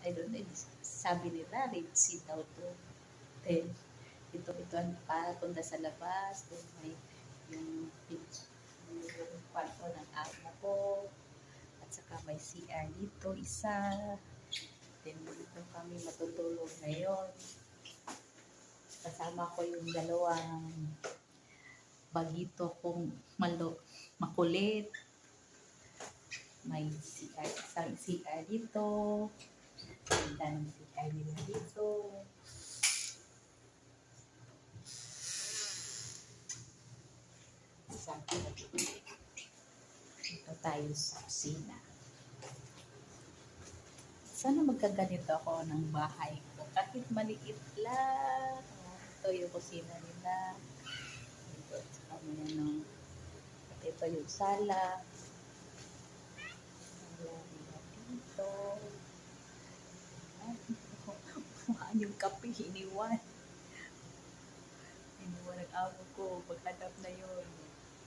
I don't know, sabi nila, Red Sea daw to. Then, ito ang papunta sa labas. Then, may yung kwarto ng ama ko. At saka may CR dito, isa. Then, dito kami matutulog ngayon. Kasama ko yung dalawang bagito kong makulit. May CR, isang CR dito. Ganda ng CR nila dito. Dito tayo sa kusina. Sana magkaganito ako ng bahay ko. Kahit maliit lang. Ito yung kusina nila. Ito, ito yung sala. Dito. Saan yung kape? Iniwan ng amo ko. Paghanap na yun.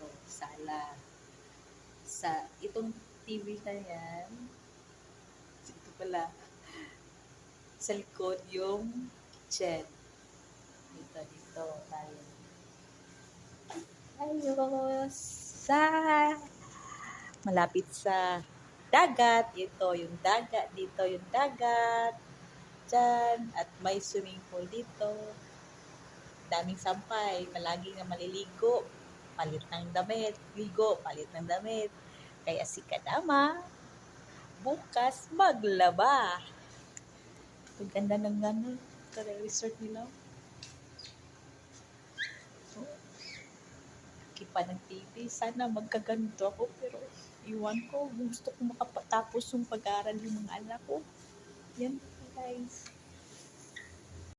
Ito, sala. Sa itong TV na yan, ito pala, sa likod yung kitchen. Dito tayo. Ayos! Malapit sa dagat. Ito yung dagat. Dito yung dagat. Diyan. At may swimming pool dito. Daming sampay. Palagi nga maliligo. Palit ng damit. Ligo. Palit ng damit. Kaya si Kadama, bukas maglaba. Ang ganda ng resort nila. So, kipa ng TV. Sana magkaganto ako. Pero iwan ko. Gusto ko makapatapos yung pag-aaral yung mga anak ko. Yan guys.